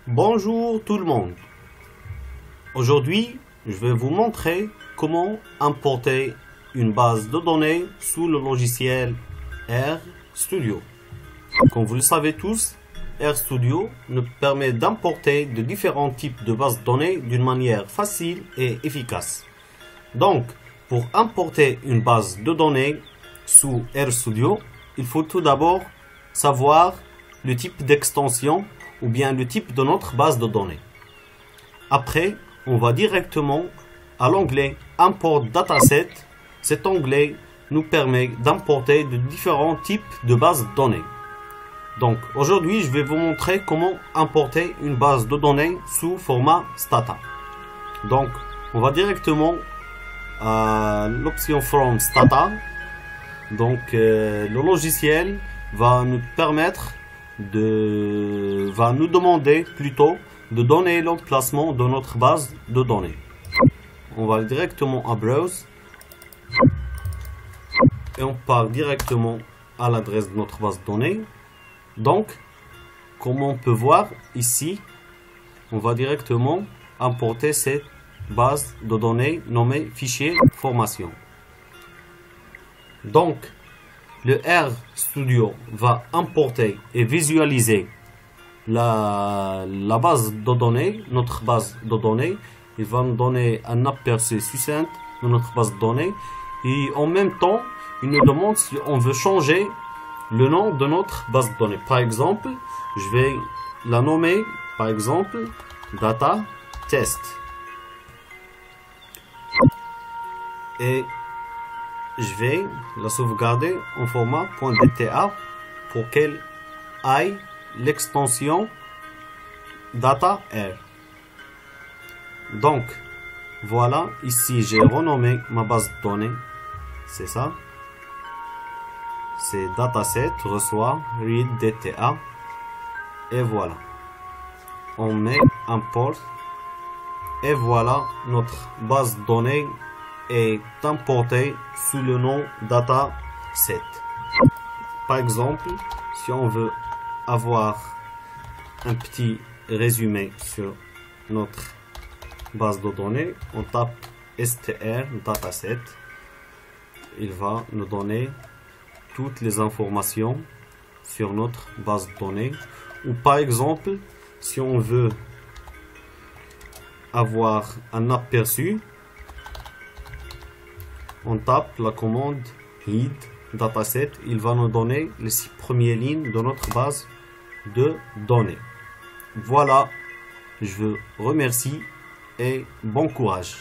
Bonjour tout le monde. Aujourd'hui, je vais vous montrer comment importer une base de données sous le logiciel RStudio. Comme vous le savez tous, RStudio nous permet d'importer de différents types de bases de données d'une manière facile et efficace. Donc, pour importer une base de données sous RStudio, il faut tout d'abord savoir le type d'extension ou bien le type de notre base de données. Après, on va directement à l'onglet Import Dataset. Cet onglet nous permet d'importer de différents types de bases de données. Donc aujourd'hui, je vais vous montrer comment importer une base de données sous format Stata. Donc, on va directement à l'option From Stata. Donc, le logiciel va nous demander plutôt de donner l'emplacement de notre base de données. On va directement à Browse et on part directement à l'adresse de notre base de données. Donc, comme on peut voir ici, on va directement importer cette base de données nommée fichier formation. Donc, le RStudio va importer et visualiser la base de données, notre base de données. Il va nous donner un aperçu succinct de notre base de données. Et en même temps, il nous demande si on veut changer le nom de notre base de données. Par exemple, je vais la nommer, par exemple, Data Test. Et je vais la sauvegarder en format .dta pour qu'elle aille l'extension data R. Donc, voilà, ici j'ai renommé ma base de données. C'est ça. C'est dataset reçoit read dta. Et voilà. On met import. Et voilà, notre base de données est importé sous le nom dataset. Par exemple, si on veut avoir un petit résumé sur notre base de données, on tape str dataset. Il va nous donner toutes les informations sur notre base de données. Ou par exemple, si on veut avoir un aperçu, on tape la commande read dataset. Il va nous donner les 6 premières lignes de notre base de données. Voilà, je vous remercie et bon courage.